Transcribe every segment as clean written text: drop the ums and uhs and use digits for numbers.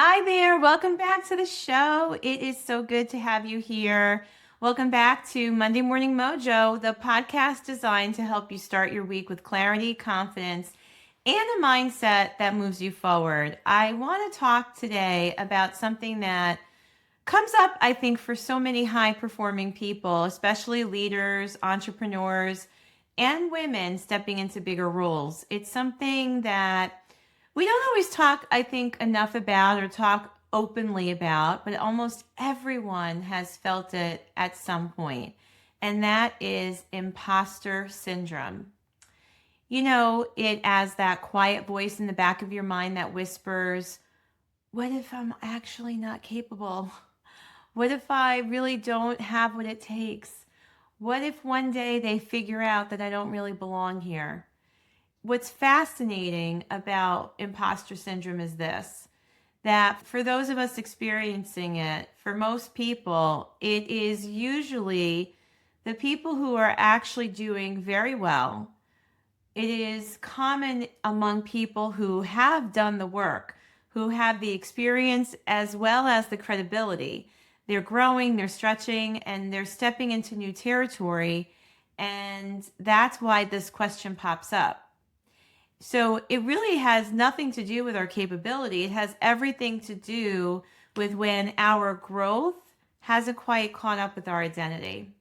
Hi there. Welcome back to the show. It is so good to have you here. Welcome back to Monday Morning Mojo, the podcast designed to help you start your week with clarity, confidence, and a mindset that moves you forward. I want to talk today about something that comes up, I think, for so many high performing people, especially leaders, entrepreneurs, and women stepping into bigger roles. It's something that we don't always talk, I think, enough about or talk openly about, but almost everyone has felt it at some point, and that is imposter syndrome. You know, it as that quiet voice in the back of your mind that whispers, what if I'm actually not capable? What if I really don't have what it takes? What if one day they figure out that I don't really belong here? What's fascinating about imposter syndrome is this, that for those of us experiencing it, for most people, it is usually the people who are actually doing very well. It is common among people who have done the work, who have the experience as well as the credibility. They're growing, they're stretching, and they're stepping into new territory. And that's why this question pops up. So it really has nothing to do with our capability. It has everything to do with when our growth hasn't quite caught up with our identity.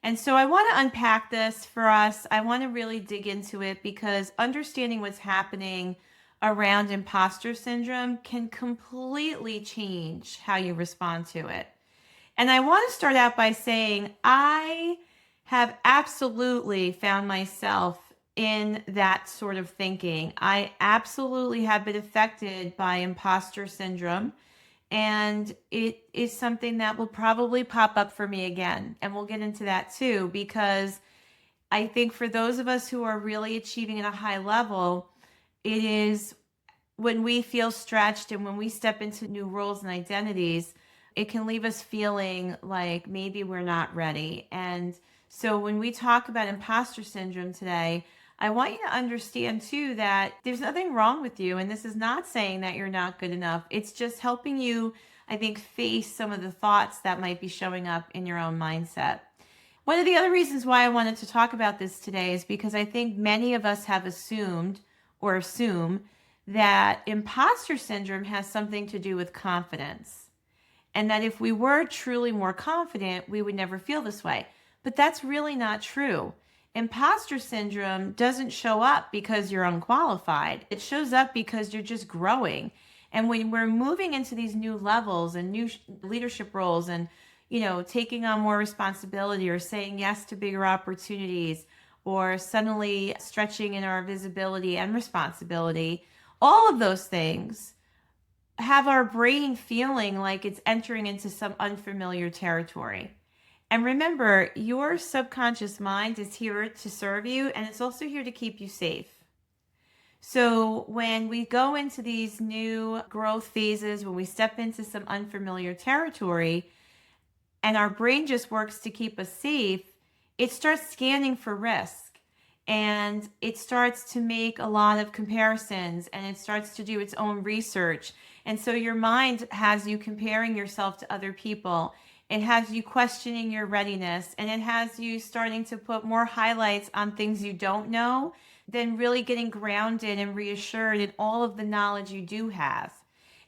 And so I want to unpack this for us. I want to really dig into it because understanding what's happening around imposter syndrome can completely change how you respond to it. And I want to start out by saying I have absolutely found myself in that sort of thinking. I absolutely have been affected by imposter syndrome. And it is something that will probably pop up for me again. And we'll get into that too, because I think for those of us who are really achieving at a high level, it is when we feel stretched and when we step into new roles and identities, it can leave us feeling like maybe we're not ready. And so when we talk about imposter syndrome today, I want you to understand too that there's nothing wrong with you. And this is not saying that you're not good enough. It's just helping you, I think, face some of the thoughts that might be showing up in your own mindset. One of the other reasons why I wanted to talk about this today is because I think many of us have assumed or assume that imposter syndrome has something to do with confidence. And that if we were truly more confident, we would never feel this way. But that's really not true. Imposter syndrome doesn't show up because you're unqualified. It shows up because you're just growing. And when we're moving into these new levels and new leadership roles and, taking on more responsibility or saying yes to bigger opportunities or suddenly stretching in our visibility and responsibility, all of those things have our brain feeling like it's entering into some unfamiliar territory. And remember, your subconscious mind is here to serve you, and it's also here to keep you safe. So when we go into these new growth phases, when we step into some unfamiliar territory, and our brain just works to keep us safe, it starts scanning for risk. And it starts to make a lot of comparisons, and it starts to do its own research. And so your mind has you comparing yourself to other people. It has you questioning your readiness, and it has you starting to put more highlights on things you don't know than really getting grounded and reassured in all of the knowledge you do have.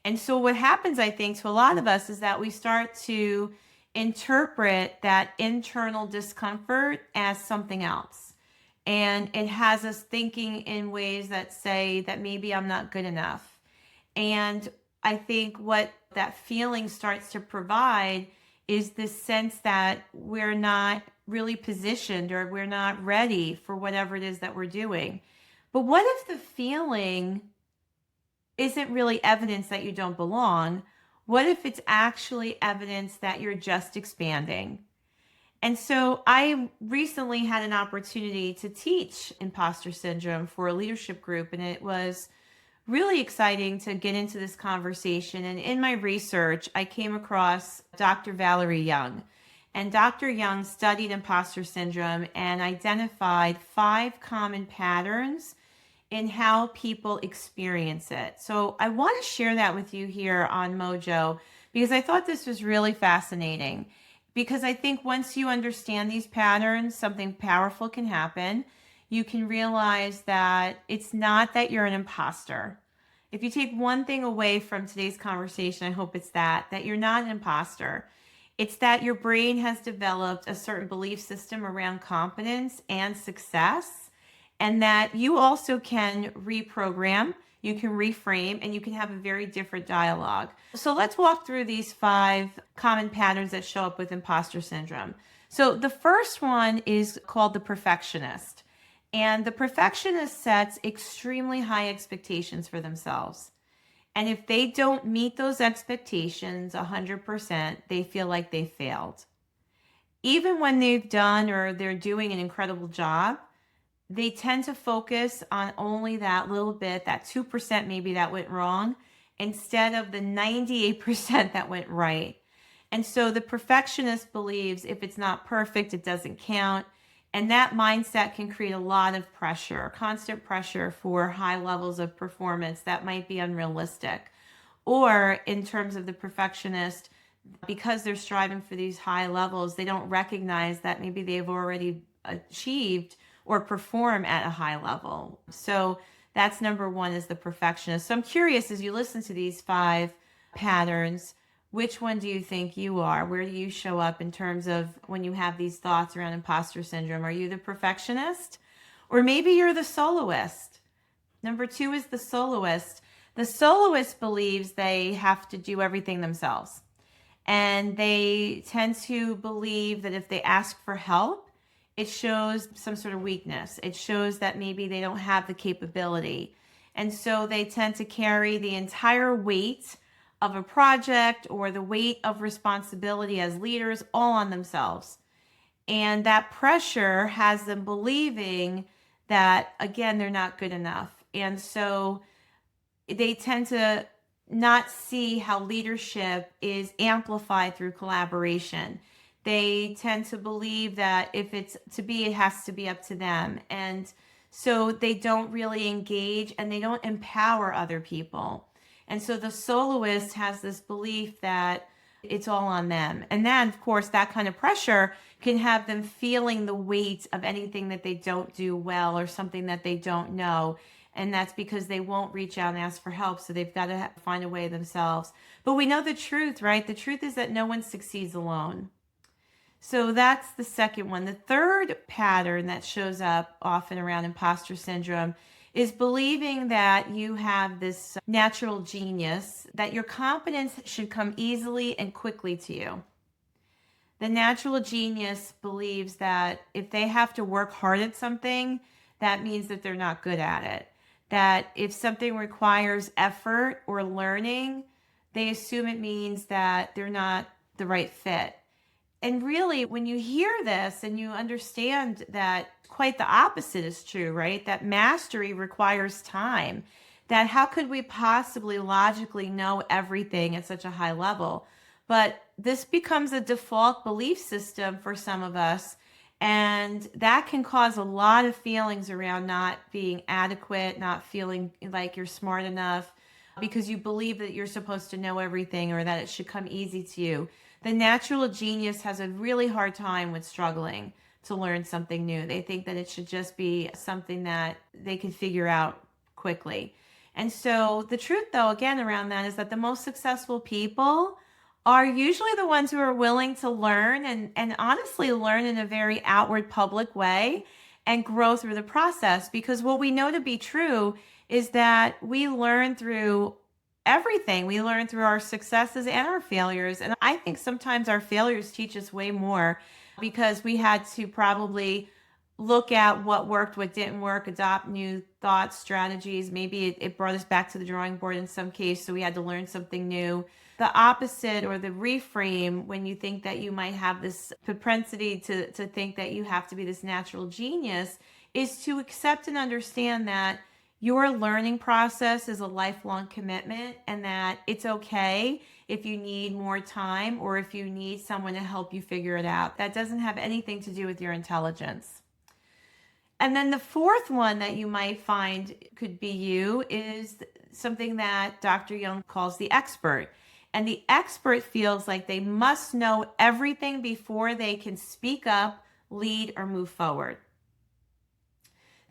And so what happens, I think, to a lot of us is that we start to interpret that internal discomfort as something else. And it has us thinking in ways that say that maybe I'm not good enough. And I think what that feeling starts to provide is this sense that we're not really positioned or we're not ready for whatever it is that we're doing. But what if the feeling isn't really evidence that you don't belong? What if it's actually evidence that you're just expanding? And so I recently had an opportunity to teach imposter syndrome for a leadership group, and it was really exciting to get into this conversation. And in my research, I came across Dr. Valerie Young. And Dr. Young studied imposter syndrome and identified 5 common patterns in how people experience it. So I want to share that with you here on Mojo because I thought this was really fascinating. Because I think once you understand these patterns, something powerful can happen. You can realize that it's not that you're an imposter. If you take one thing away from today's conversation, I hope it's that you're not an imposter. It's that your brain has developed a certain belief system around competence and success, and that you also can reprogram, you can reframe, and you can have a very different dialogue. So let's walk through these 5 common patterns that show up with imposter syndrome. So the first one is called the perfectionist. And the perfectionist sets extremely high expectations for themselves. And if they don't meet those expectations 100%, they feel like they failed. Even when they've done or they're doing an incredible job, they tend to focus on only that little bit, that 2% maybe that went wrong, instead of the 98% that went right. And so the perfectionist believes if it's not perfect, it doesn't count. And that mindset can create a lot of pressure, constant pressure for high levels of performance that might be unrealistic. Or in terms of the perfectionist, because they're striving for these high levels, they don't recognize that maybe they've already achieved or perform at a high level. So that's number one, is the perfectionist. So I'm curious, as you listen to these 5 patterns, which one do you think you are? Where do you show up in terms of when you have these thoughts around imposter syndrome? Are you the perfectionist? Or maybe you're the soloist. Number 2 is the soloist. The soloist believes they have to do everything themselves. And they tend to believe that if they ask for help, it shows some sort of weakness. It shows that maybe they don't have the capability. And so they tend to carry the entire weight of a project or the weight of responsibility as leaders all on themselves. And that pressure has them believing that, again, they're not good enough. And so they tend to not see how leadership is amplified through collaboration. They tend to believe that if it's to be, it has to be up to them. And so they don't really engage and they don't empower other people. And so the soloist has this belief that it's all on them. And then, of course, that kind of pressure can have them feeling the weight of anything that they don't do well or something that they don't know. And that's because they won't reach out and ask for help. So they've got to find a way themselves. But we know the truth, right? The truth is that no one succeeds alone. So that's the second one. The third pattern that shows up often around imposter syndrome is believing that you have this natural genius, that your competence should come easily and quickly to you. The natural genius believes that if they have to work hard at something, that means that they're not good at it. That if something requires effort or learning, they assume it means that they're not the right fit. And really, when you hear this and you understand that quite the opposite is true, right? That mastery requires time. That how could we possibly logically know everything at such a high level? But this becomes a default belief system for some of us. And that can cause a lot of feelings around not being adequate, not feeling like you're smart enough, because you believe that you're supposed to know everything or that it should come easy to you. The natural genius has a really hard time with struggling to learn something new. They think that it should just be something that they can figure out quickly. And so the truth, though, again, around that is that the most successful people are usually the ones who are willing to learn and honestly learn in a very outward public way and grow through the process. Because what we know to be true is that we learn through everything. We learn through our successes and our failures. And I think sometimes our failures teach us way more because we had to probably look at what worked, what didn't work, adopt new thoughts, strategies. Maybe it brought us back to the drawing board in some case, so we had to learn something new. The opposite, or the reframe, when you think that you might have this propensity to think that you have to be this natural genius, is to accept and understand that your learning process is a lifelong commitment and that it's okay if you need more time or if you need someone to help you figure it out. That doesn't have anything to do with your intelligence. And then the fourth one that you might find could be you is something that Dr. Young calls the expert. And the expert feels like they must know everything before they can speak up, lead, or move forward.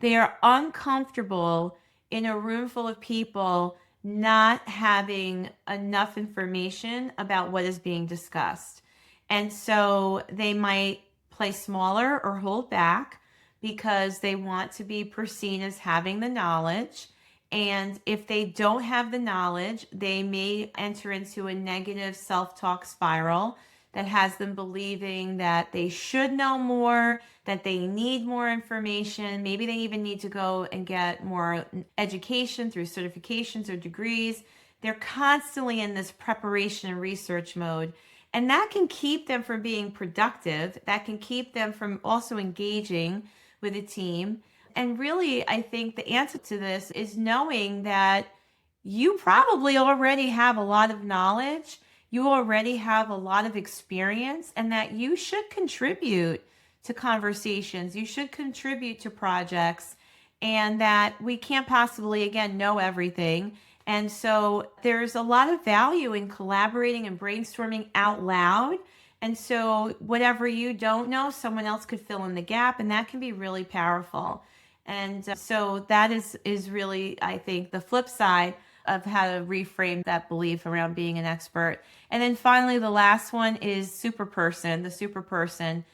They are uncomfortable in a room full of people not having enough information about what is being discussed. And so they might play smaller or hold back because they want to be perceived as having the knowledge. And if they don't have the knowledge, they may enter into a negative self-talk spiral that has them believing that they should know more, that they need more information. Maybe they even need to go and get more education through certifications or degrees. They're constantly in this preparation and research mode. And that can keep them from being productive. That can keep them from also engaging with a team. And really, I think the answer to this is knowing that you probably already have a lot of knowledge, you already have a lot of experience, and that you should contribute to conversations, you should contribute to projects, and that we can't possibly, again, know everything. And so there's a lot of value in collaborating and brainstorming out loud. And so whatever you don't know, someone else could fill in the gap, and that can be really powerful. And so that is really, I think, the flip side of how to reframe that belief around being an expert. And then finally, the last one is super person, the super person.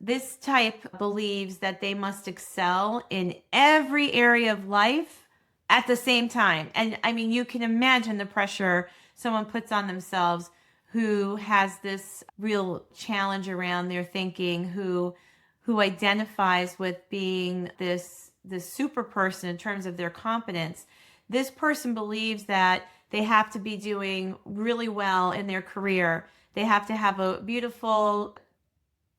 This type believes that they must excel in every area of life at the same time. And I mean, you can imagine the pressure someone puts on themselves who has this real challenge around their thinking, who identifies with being this super person in terms of their competence. This person believes that they have to be doing really well in their career. They have to have a beautiful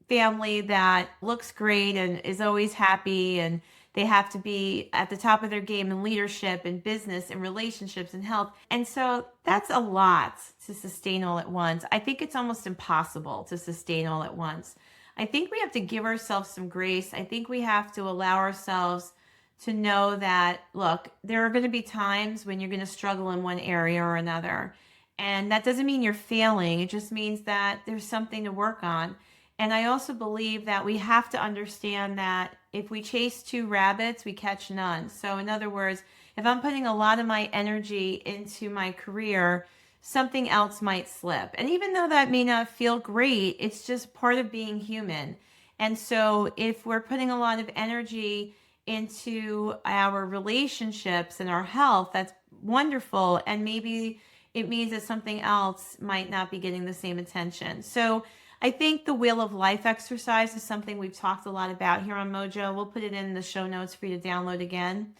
family that looks great and is always happy, and they have to be at the top of their game in leadership and business and relationships and health. And so that's a lot to sustain all at once. I think it's almost impossible to sustain all at once. I think we have to give ourselves some grace. I think we have to allow ourselves to know that, look, there are going to be times when you're going to struggle in one area or another. And that doesn't mean you're failing. It just means that there's something to work on. And I also believe that we have to understand that if we chase two rabbits, we catch none. So in other words, if I'm putting a lot of my energy into my career, something else might slip. And even though that may not feel great, it's just part of being human. And so if we're putting a lot of energy into our relationships and our health, that's wonderful. And maybe it means that something else might not be getting the same attention. So I think the Wheel of Life exercise is something we've talked a lot about here on Mojo. We'll put it in the show notes for you to download again.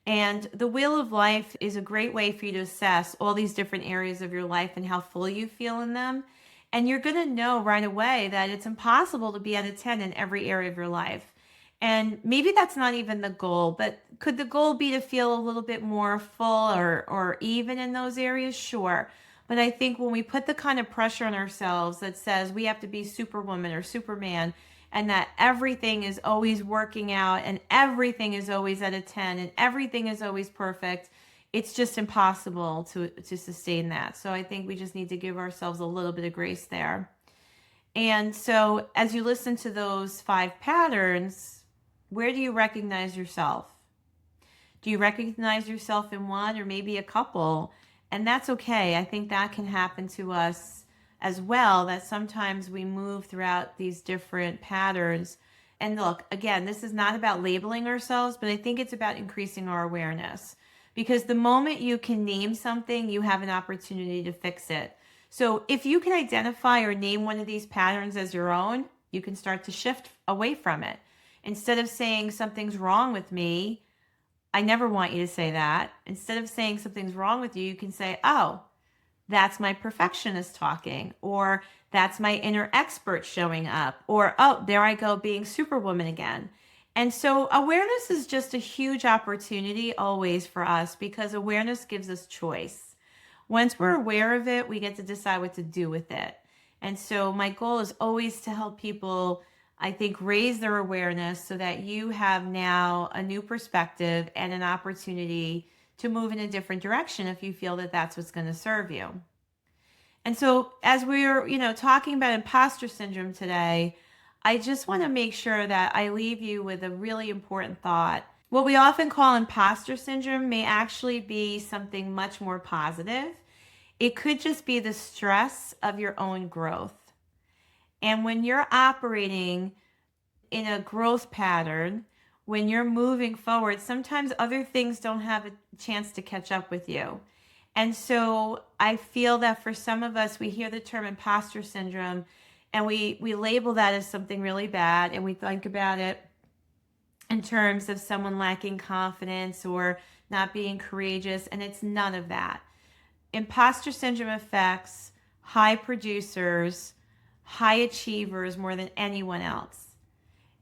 And the Wheel of Life is a great way for you to assess all these different areas of your life and how full you feel in them. And you're going to know right away that it's impossible to be at a 10 in every area of your life. And maybe that's not even the goal, but could the goal be to feel a little bit more full or even in those areas? Sure. But I think when we put the kind of pressure on ourselves that says we have to be Superwoman or Superman, and that everything is always working out and everything is always at a 10 and everything is always perfect, it's just impossible to sustain that. So I think we just need to give ourselves a little bit of grace there. And so as you listen to those 5 patterns, where do you recognize yourself? Do you recognize yourself in one or maybe a couple? And that's okay. I think that can happen to us as well, that sometimes we move throughout these different patterns. And look, again, this is not about labeling ourselves, but I think it's about increasing our awareness. Because the moment you can name something, you have an opportunity to fix it. So if you can identify or name one of these patterns as your own, you can start to shift away from it. Instead of saying something's wrong with me, I never want you to say that. Instead of saying something's wrong with you, you can say, oh, that's my perfectionist talking, or that's my inner expert showing up, or, oh, there I go being Superwoman again. And so awareness is just a huge opportunity always for us, because awareness gives us choice. Once we're aware of it, we get to decide what to do with it. And so my goal is always to help people I think raise their awareness so that you have now a new perspective and an opportunity to move in a different direction if you feel that that's what's going to serve you. And so as we're, talking about imposter syndrome today, I just want to make sure that I leave you with a really important thought. What we often call imposter syndrome may actually be something much more positive. It could just be the stress of your own growth. And when you're operating in a growth pattern, when you're moving forward, sometimes other things don't have a chance to catch up with you. And so I feel that for some of us, we hear the term imposter syndrome and we label that as something really bad, and we think about it in terms of someone lacking confidence or not being courageous, and it's none of that. Imposter syndrome affects high producers, high achievers more than anyone else.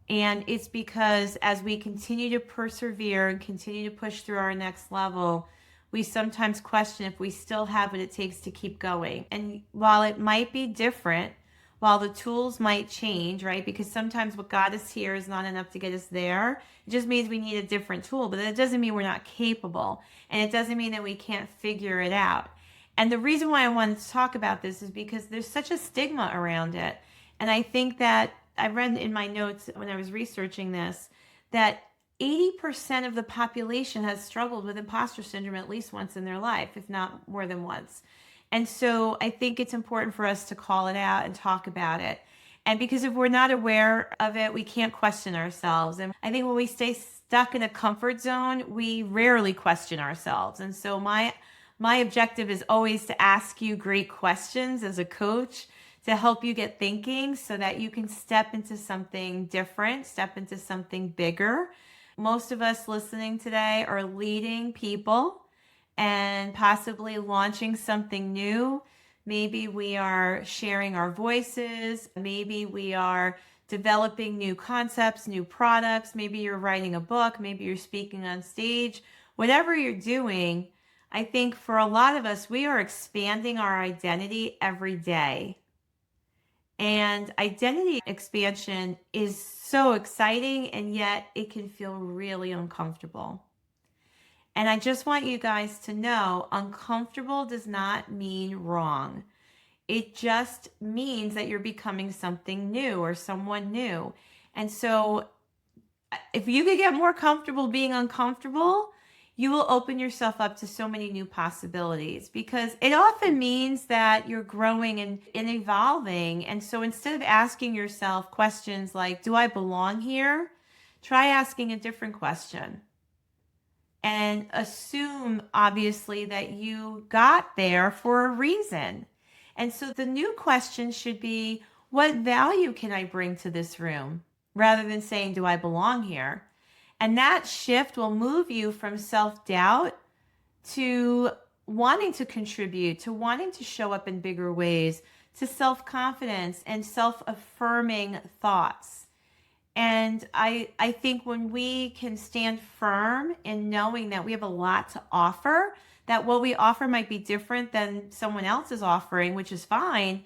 And it's because as we continue to persevere and continue to push through our next level, we sometimes question if we still have what it takes to keep going. And while it might be different, while the tools might change, right? Because sometimes what got us here is not enough to get us there. It just means we need a different tool, but it doesn't mean we're not capable. And it doesn't mean that we can't figure it out. And the reason why I wanted to talk about this is because there's such a stigma around it. And I think that I read in my notes when I was researching this that 80% of the population has struggled with imposter syndrome at least once in their life, if not more than once. And so I think it's important for us to call it out and talk about it. And because if we're not aware of it, we can't question ourselves. And I think when we stay stuck in a comfort zone, we rarely question ourselves. And so my objective is always to ask you great questions as a coach to help you get thinking so that you can step into something different, step into something bigger. Most of us listening today are leading people and possibly launching something new. Maybe we are sharing our voices. Maybe we are developing new concepts, new products. Maybe you're writing a book. Maybe you're speaking on stage. Whatever you're doing, I think for a lot of us, we are expanding our identity every day. And identity expansion is so exciting, and yet it can feel really uncomfortable. And I just want you guys to know, uncomfortable does not mean wrong. It just means that you're becoming something new or someone new. And so if you could get more comfortable being uncomfortable, you will open yourself up to so many new possibilities, because it often means that you're growing and evolving. And so instead of asking yourself questions like, do I belong here? Try asking a different question and assume, obviously, that you got there for a reason. And so the new question should be, what value can I bring to this room? Rather than saying, do I belong here? And that shift will move you from self-doubt to wanting to contribute, to wanting to show up in bigger ways, to self-confidence and self-affirming thoughts. And I think when we can stand firm in knowing that we have a lot to offer, that what we offer might be different than someone else is offering, which is fine,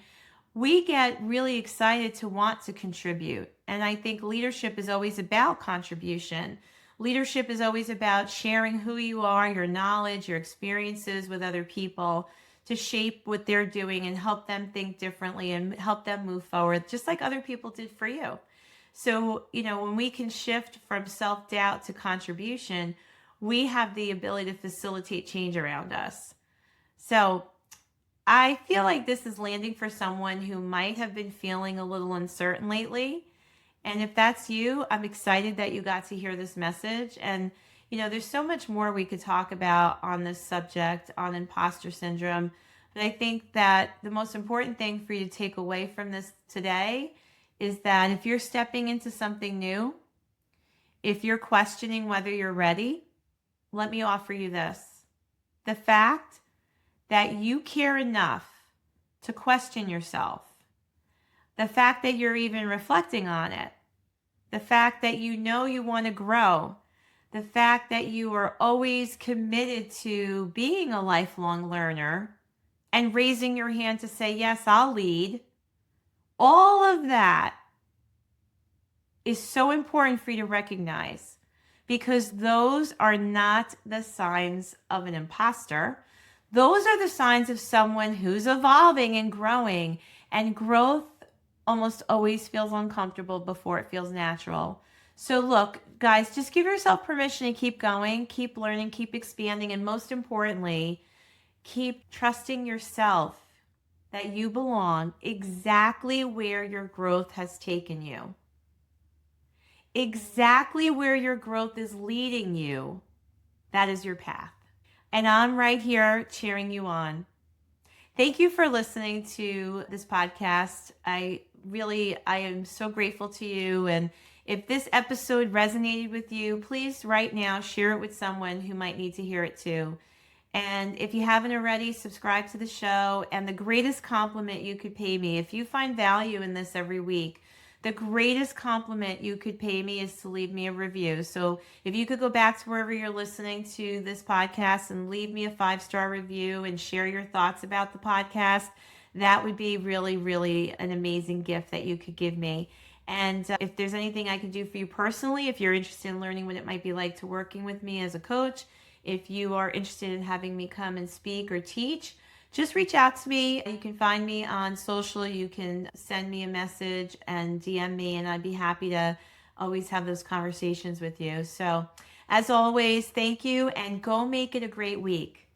we get really excited to want to contribute. And I think leadership is always about contribution. Leadership is always about sharing who you are, your knowledge, your experiences with other people to shape what they're doing and help them think differently and help them move forward, just like other people did for you. So, when we can shift from self-doubt to contribution, we have the ability to facilitate change around us. So I feel like this is landing for someone who might have been feeling a little uncertain lately. And if that's you, I'm excited that you got to hear this message. And, there's so much more we could talk about on this subject, on imposter syndrome. But I think that the most important thing for you to take away from this today is that if you're stepping into something new, if you're questioning whether you're ready, let me offer you this. The fact that you care enough to question yourself, the fact that you're even reflecting on it, the fact that you know you want to grow, the fact that you are always committed to being a lifelong learner and raising your hand to say, yes, I'll lead, all of that is so important for you to recognize, because those are not the signs of an imposter. Those are the signs of someone who's evolving and growing. And growth almost always feels uncomfortable before it feels natural. So, look, guys, just give yourself permission to keep going, keep learning, keep expanding, and most importantly, keep trusting yourself that you belong exactly where your growth has taken you, exactly where your growth is leading you. That is your path. And I'm right here cheering you on. Thank you for listening to this podcast. I am so grateful to you. And if this episode resonated with you, please right now share it with someone who might need to hear it too. And if you haven't already, subscribe to the show. And the greatest compliment you could pay me, if you find value in this every week, the greatest compliment you could pay me is to leave me a review. So if you could go back to wherever you're listening to this podcast and leave me a 5-star review and share your thoughts about the podcast, that would be really, really an amazing gift that you could give me. And if there's anything I can do for you personally, if you're interested in learning what it might be like to working with me as a coach, if you are interested in having me come and speak or teach, just reach out to me. You can find me on social. You can send me a message and DM me, and I'd be happy to always have those conversations with you. So, as always, thank you, and go make it a great week.